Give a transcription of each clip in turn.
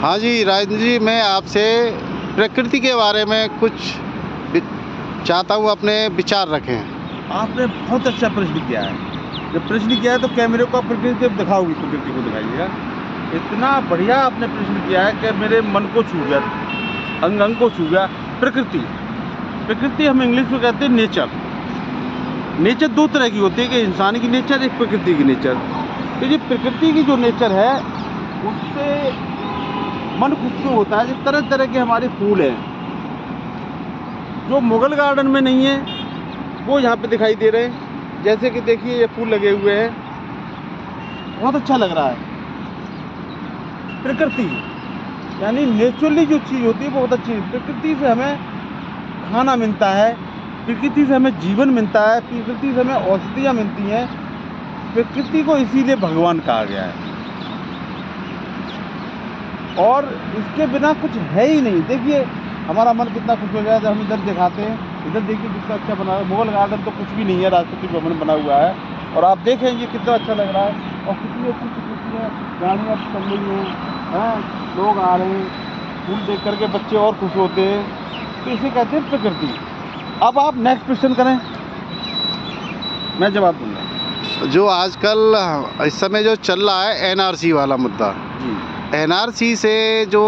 हाँ जी, राजेंद्र जी, मैं आपसे प्रकृति के बारे में कुछ वि चाहता हूँ अपने विचार रखें। आपने बहुत अच्छा प्रश्न किया है। जब प्रश्न किया है तो कैमरे को आप प्रकृति अब दिखाओगी, प्रकृति को दिखाइएगा। इतना बढ़िया आपने प्रश्न किया है कि मेरे मन को छू गया, अंग को छू गया। प्रकृति, प्रकृति हम इंग्लिश में कहते हैं नेचर। नेचर दो तरह की होती है, कि इंसान की नेचर, एक प्रकृति की नेचर। तो ये प्रकृति की जो नेचर है उससे मन खुश होता है। जिस तरह तरह के हमारे फूल हैं जो मुगल गार्डन में नहीं है वो यहाँ पे दिखाई दे रहे हैं। जैसे कि देखिए ये फूल लगे हुए हैं, बहुत अच्छा लग रहा है। प्रकृति यानी नेचुरली जो चीज़ होती है वो बहुत अच्छी है। प्रकृति से हमें खाना मिलता है, प्रकृति से हमें जीवन मिलता है, प्रकृति से हमें औषधियाँ मिलती हैं। प्रकृति को इसीलिए भगवान कहा गया है और इसके बिना कुछ है ही नहीं। देखिए हमारा मन कितना खुश हो जाए जब हम इधर दिखाते हैं। इधर देखिए कितना अच्छा बना है। मुगल गार्डन तो कुछ भी नहीं है, राष्ट्रपति भवन बना हुआ है और आप देखेंगे कितना अच्छा लग रहा है और कितनी अच्छी प्रकृति है। गाड़ियाँ चल रही हैं, लोग आ रहे हैं, फूल देख करके बच्चे और खुश होते हैं। तो इसे कहते हैं प्रकृति। अब आप नेक्स्ट क्वेश्चन करें, मैं जवाब दूंगा। जो आजकल इस समय जो चल रहा है एनआरसी वाला मुद्दा, जी, एनआरसी से जो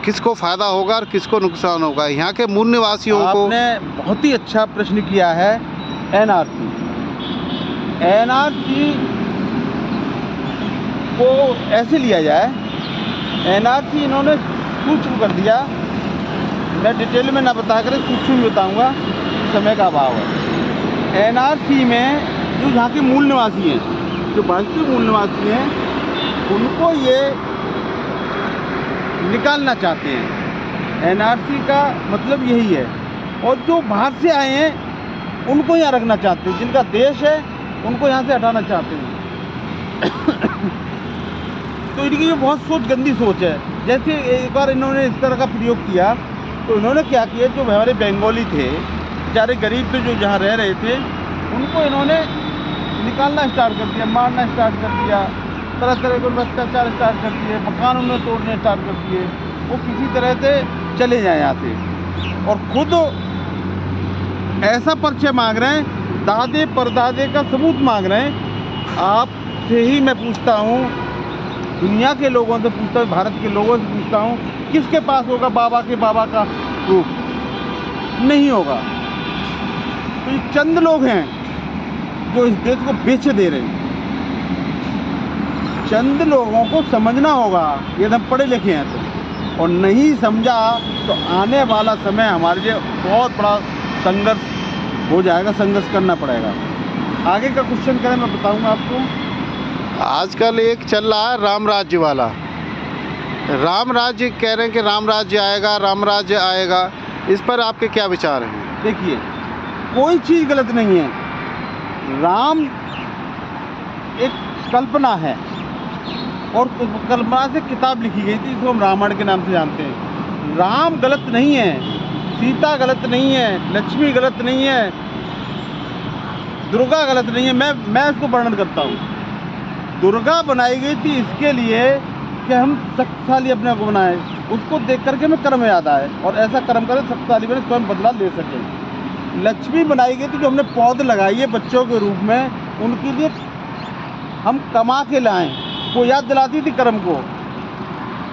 किसको फ़ायदा होगा और किसको नुकसान होगा, यहाँ के मूल निवासियों को? आपने बहुत ही अच्छा प्रश्न किया है। एनआरसी, एनआरसी को ऐसे लिया जाए, एनआरसी इन्होंने सूक्ष्म कर दिया। मैं डिटेल में ना बता कर सूक्ष्म में बताऊँगा, समय का अभाव है। एनआरसी में जो यहाँ के मूल निवासी हैं, जो वास्तविक मूल निवासी हैं, उनको ये निकालना चाहते हैं। एनआरसी का मतलब यही है। और जो बाहर से आए हैं उनको यहाँ रखना चाहते हैं, जिनका देश है उनको यहाँ से हटाना चाहते हैं। तो इनकी ये बहुत गंदी सोच है। जैसे एक बार इन्होंने इस तरह का प्रयोग किया तो इन्होंने क्या किया, जो हमारे बंगाली थे, बेचारे गरीब थे जो जहाँ रह रहे थे, उनको इन्होंने निकालना स्टार्ट कर दिया, मारना स्टार्ट कर दिया, तरह तरह के अत्याचार स्टार्ट कर दिए, मकान उन्होंने तोड़ने स्टार्ट कर दिए। वो किसी तरह से चले जाएँ यहाँ से और खुद ऐसा परिचय मांग रहे हैं, दादे परदादे का सबूत मांग रहे हैं। आपसे ही मैं पूछता हूँ, दुनिया के लोगों से पूछता हूँ, भारत के लोगों से पूछता हूँ, किसके पास होगा बाबा के बाबा का प्रूफ? नहीं होगा। तो ये चंद लोग हैं जो इस देश को बेच दे रहे हैं। चंद लोगों को समझना होगा, ये हम पढ़े लिखे हैं तो, और नहीं समझा तो आने वाला समय हमारे लिए बहुत बड़ा संघर्ष हो जाएगा, संघर्ष करना पड़ेगा। आगे का क्वेश्चन करें, मैं बताऊंगा आपको। आजकल एक चल रहा है राम राज्य वाला। राम राज्य कह रहे हैं कि राम राज्य आएगा, राम राज्य आएगा। इस पर आपके क्या विचार हैं? देखिए, कोई चीज़ गलत नहीं है। राम एक कल्पना है और कल्पना से किताब लिखी गई थी, इसको हम रामायण के नाम से जानते हैं। राम गलत नहीं है, सीता गलत नहीं है, लक्ष्मी गलत नहीं है, दुर्गा गलत नहीं है। मैं इसको वर्णन करता हूँ। दुर्गा बनाई गई थी इसके लिए कि हम शक्तिशाली अपने को बनाए, उसको देख करके हमें कर्म याद आए और ऐसा कर्म करें शक्तिशाली बने, स्वयं बदला ले सके। लक्ष्मी बनाई गई थी जो हमने पौध लगाई है बच्चों के रूप में, उनके लिए हम कमा के लाएं, वो याद दिलाती थी कर्म को।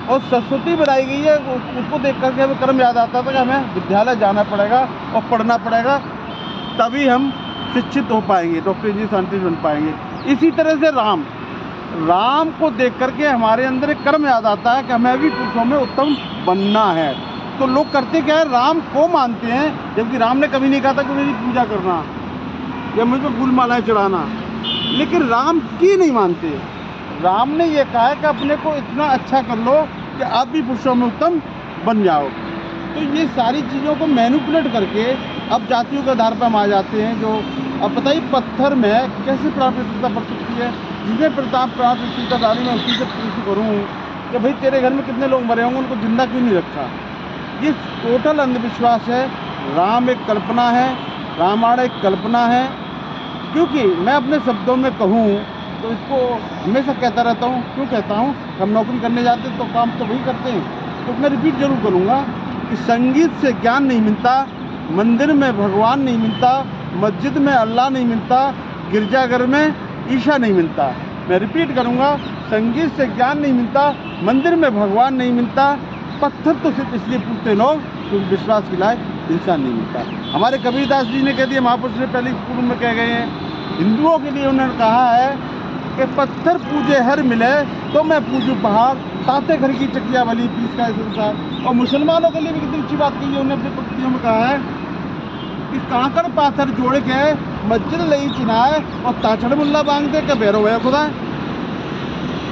और सरस्वती बनाई गई है, उसको देख करके हमें कर्म याद आता था कि हमें विद्यालय जाना पड़ेगा और पढ़ना पड़ेगा, तभी हम शिक्षित हो पाएंगे, डॉक्टर इंजीनियर साइंटिस्ट बन पाएंगे। इसी तरह से राम को देख करके हमारे अंदर एक कर्म याद आता है कि हमें भी पुरुषों में उत्तम बनना है। तो लोग करते क्या है, राम को मानते हैं, जबकि राम ने कभी नहीं कहा था कि मेरी पूजा करना या मुझे फूल मालाएं चढ़ाना। लेकिन राम की नहीं मानते। राम ने ये कहा है कि अपने को इतना अच्छा कर लो कि आप भी पुरुषों में उत्तम बन जाओ। तो ये सारी चीज़ों को मैनिपुलेट करके अब जातियों के आधार पर हम आ जाते हैं। जो अब बताइए, पत्थर में कैसे प्राथमिकता पड़ सकती है? जिसे प्रताप प्राथमिकता डाली, मैं उसी से पूछ करूँ कि भाई तेरे घर में कितने लोग मरे होंगे, उनको जिंदा क्यों नहीं रखा? ये टोटल अंधविश्वास है। राम एक कल्पना है, रामायण एक कल्पना है। क्योंकि मैं अपने शब्दों में कहूँ तो इसको हमेशा कहता रहता हूँ। क्यों कहता हूँ? हम नौकरी करने जाते हैं तो काम तो वही करते हैं। तो मैं रिपीट जरूर करूँगा कि संगीत से ज्ञान नहीं मिलता, मंदिर में भगवान नहीं मिलता, मस्जिद में अल्लाह नहीं मिलता, गिरजाघर में ईशा नहीं मिलता। मैं रिपीट करूँगा, संगीत से ज्ञान नहीं मिलता, मंदिर में भगवान नहीं मिलता, पत्थर तो सिर्फ इसलिए पूछते लोग क्योंकि विश्वास के लायक इंसान नहीं मिलता। हमारे कबीरदास जी ने कह दिया, महापुरुष ने पहले पूर्व में कह गए हैं। हिंदुओं के लिए उन्होंने कहा है कि पत्थर पूजे हर मिले तो मैं पूजूं पहाड़, ताते घर की चकिया वाली पीस का संसार। और मुसलमानों के लिए भी कितनी अच्छी बात कही है, उन्होंने अपनी पंक्तियों में कहा है कि कांकड़ पाथर जोड़ के मस्जिद लई चिनाए और ताचड़ मुल्ला बांग दे के भैरव है खुदा।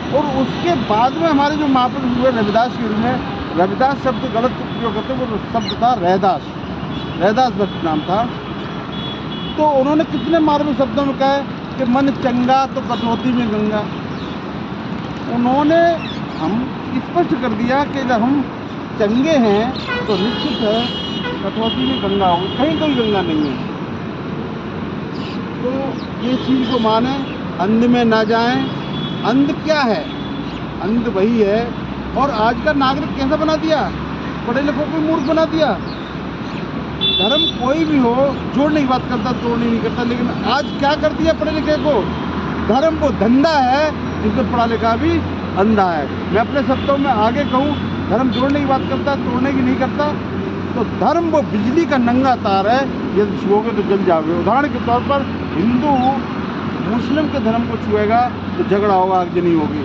और उसके बाद में हमारे जो महापुरुष हुए रविदास के रूप में, रविदास शब्द गलत उपयोग करते, वो शब्द था रहदास, रहदास भक्त नाम था। तो उन्होंने कितने मार्मिक शब्दों में कहा कि मन चंगा तो कटौती में गंगा। उन्होंने हम स्पष्ट कर दिया कि जब हम चंगे हैं तो निश्चित है कटौती में गंगा होगी, कहीं कोई गंगा नहीं है। तो ये चीज़ को माने, अंध में ना जाएं। अंध क्या है? अंध वही है। और आज का नागरिक कैसा बना दिया? पढ़े लिखों को मूर्ख बना दिया। धर्म कोई भी हो, जोड़ने की बात करता, तोड़ने नहीं करता। लेकिन आज क्या कर दिया पढ़े लिखे को? धर्म वो धंधा है जिसमें पढ़ा लिखा भी अंधा है। मैं अपने शब्दों में आगे कहूँ, धर्म जोड़ने की बात करता, तोड़ने की नहीं करता। तो धर्म वो बिजली का नंगा तार है, यदि छुओगे तो जल जाओगे। उदाहरण के तौर पर हिंदू मुस्लिम के धर्म को छुएगा तो झगड़ा होगा, आगजनी होगी।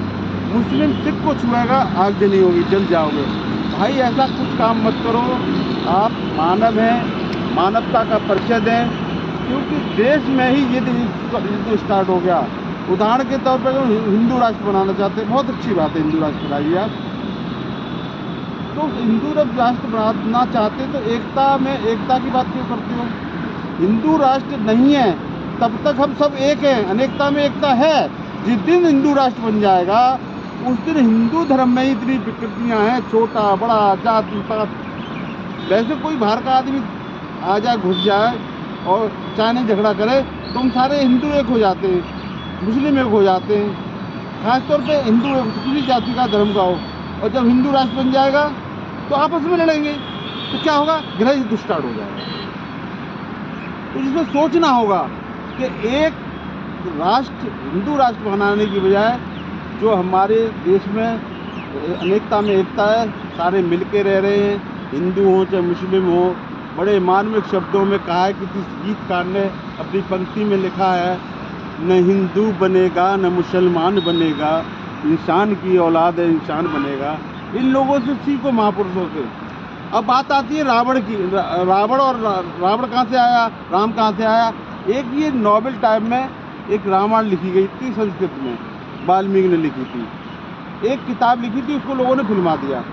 मुस्लिम सिख को छुएगा, आगजनी होगी, जल जाओगे। भाई ऐसा कुछ काम मत करो। आप मानव हैं, मानवता का परिचय दें, क्योंकि देश में ही ये स्टार्ट हो गया। उदाहरण के तौर पर हिंदू राष्ट्र बनाना चाहते हैं, बहुत अच्छी बात है, हिंदू राष्ट्र बनाइए आप। तो हिंदू राष्ट्र बनाना चाहते तो एकता की बात क्यों करते हो? हिंदू राष्ट्र नहीं है तब तक हम सब एक हैं, अनेकता में एकता है। जिस दिन हिंदू राष्ट्र बन जाएगा उस दिन हिंदू धर्म में ही इतनी विकृतियाँ हैं, छोटा बड़ा जाति पात। वैसे कोई बाहर का आदमी आ जाए, घुस जाए और चाइनीज झगड़ा करे तो हम सारे हिंदू एक हो जाते हैं, मुस्लिम एक हो जाते हैं। खासतौर पे हिंदू किसी जाति का धर्म का हो, और जब हिंदू राष्ट्र बन जाएगा तो आपस में लड़ेंगे तो क्या होगा? गृह युद्ध स्टार्ट हो जाएगा। तो इसमें सोचना होगा कि एक राष्ट्र, हिंदू राष्ट्र बनाने की बजाय जो हमारे देश में अनेकता में एकता है, सारे मिलके रह रहे हैं, हिंदू हो चाहे मुस्लिम हो। बड़े मार्मिक शब्दों में कहा है कि किस गीतकार ने अपनी पंक्ति में लिखा है, न हिंदू बनेगा न मुसलमान बनेगा, इंसान की औलाद है इंसान बनेगा। इन लोगों से सीखो, महापुरुषों से। अब बात आती है रावण की। रावण कहाँ से आया, राम कहाँ से आया? एक ये नॉवेल टाइप में एक रामायण लिखी गई थी संस्कृत में, वाल्मीकि ने लिखी थी। एक किताब लिखी थी, उसको लोगों ने फिल्मा दिया।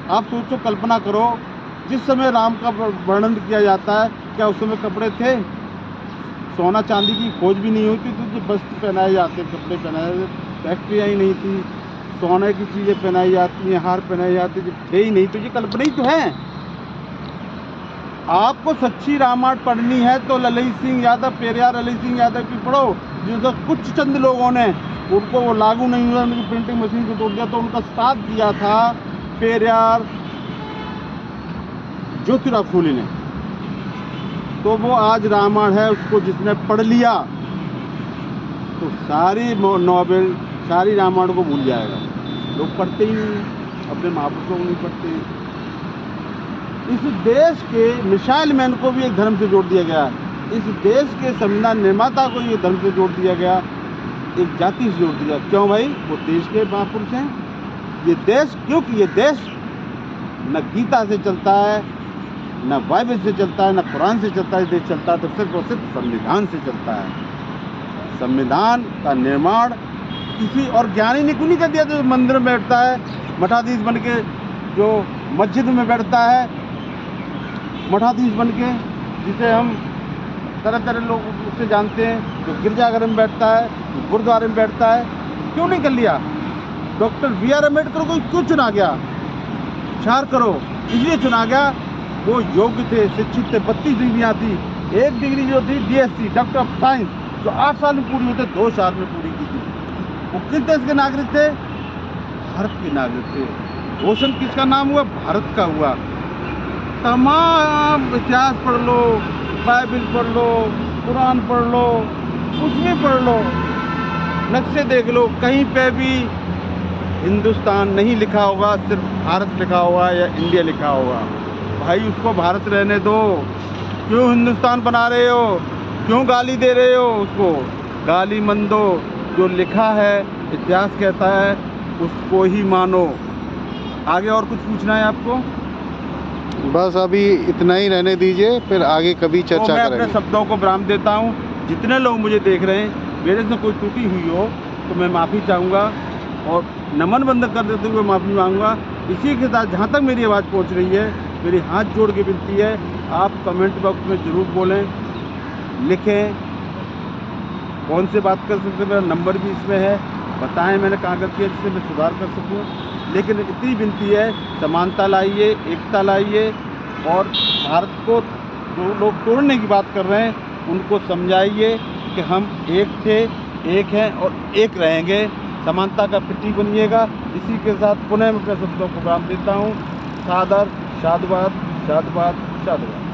आप सोचो, कल्पना करो, जिस समय राम का वर्णन किया जाता है, क्या उस समय कपड़े थे? सोना चांदी की खोज भी नहीं हुई थी, तो जो वस्त्र पहनाए जाते, कपड़े पहनाए जाते, फैक्ट्रियाँ ही नहीं थी, सोने की चीज़ें पहनाई जाती हैं, हार पहनाए जाते थे ही नहीं। तो ये कल्पना ही तो है। आपको सच्ची रामायण पढ़नी है तो ललित सिंह यादव, पेरियार ललित सिंह यादव की पढ़ो, जिसको कुछ चंद लोगों ने, उनको वो लागू नहीं हुआ, उनकी प्रिंटिंग मशीन को तोड़ दिया, तो उनका साथ दिया था पेरियार ज्योतिराव फूले ने। तो वो आज रामायण है, उसको जिसने पढ़ लिया तो सारी नॉवेल, सारी रामायण को भूल जाएगा। लोग पढ़ते ही नहीं, अपने महापुरुषों को नहीं पढ़ते। इस देश के मिसाइल मैन को भी एक धर्म से जोड़ दिया गया। इस देश के संविधान निर्माता को ये धर्म से जोड़ दिया गया, एक जाति से जोड़ दिया। क्यों भाई? वो देश के महापुरुष हैं। ये देश, क्योंकि ये देश न गीता से चलता है, न बाइबल से चलता है, न कुरान से चलता है। देश चलता है तो सिर्फ और सिर्फ संविधान से चलता है। संविधान का निर्माण किसी और ज्ञानी ने क्यों नहीं कर दिया? तो मंदिर में बैठता है, मठाधीश बन के, जो मस्जिद में बैठता है मठाधीश बन के, जिसे हम तरह तरह लोग उससे जानते हैं, जो गिरजाघर में बैठता है, जो गुरुद्वारे में बैठता है, क्यों नहीं कर लिया? Doctor B R. अम्बेडकर को क्यों चुना गया? विचार करो, इसलिए चुना गया, वो योग्य थे, शिक्षित थे, 32 डिग्रियाँ थी। एक डिग्री जो थी DSc, डॉक्टर ऑफ साइंस, जो 8 साल में पूरी होते, 2 साल में पूरी की थी। वो किस देश के नागरिक थे? भारत के नागरिक थे। रोशन किसका नाम हुआ? भारत का हुआ। तमाम इतिहास पढ़ लो, बाइबल पढ़ लो, कुरान पढ़ लो, कुछ भी पढ़ लो, नक्शे देख लो, कहीं पे भी हिंदुस्तान नहीं लिखा होगा, सिर्फ भारत लिखा होगा या इंडिया लिखा होगा। भाई उसको भारत रहने दो, क्यों हिंदुस्तान बना रहे हो? क्यों गाली दे रहे हो उसको? गाली मन दो, जो लिखा है इतिहास कहता है उसको ही मानो। आगे और कुछ पूछना है आपको? बस अभी इतना ही रहने दीजिए, फिर आगे कभी तो चर्चा मैं अपने करेंगे। शब्दों को विराम देता हूँ। जितने लोग मुझे देख रहे हैं, मेरे से कोई त्रुटि हुई हो तो मैं माफ़ी चाहूँगा और नमन बंधन कर देते हुए माफ़ी मांगूंगा। इसी के साथ जहाँ तक मेरी आवाज़ पहुँच रही है, मेरी हाथ जोड़ के विनती है, आप कमेंट बॉक्स में ज़रूर बोलें, लिखें, कौन से बात कर सकते हैं, मेरा नंबर भी इसमें है, बताएं मैंने कहाँ गलती किया जिससे मैं सुधार कर सकूं। लेकिन इतनी विनती है, समानता लाइए, एकता लाइए और भारत को जो लोग तोड़ने की बात कर रहे हैं उनको समझाइए कि हम एक थे, एक हैं और एक रहेंगे। समानता का प्रतीक बनिएगा। इसी के साथ पुनः मैं अपने शब्दों को विराम देता हूँ। सादर, साधुवाद, साधुवाद, साधुवाद।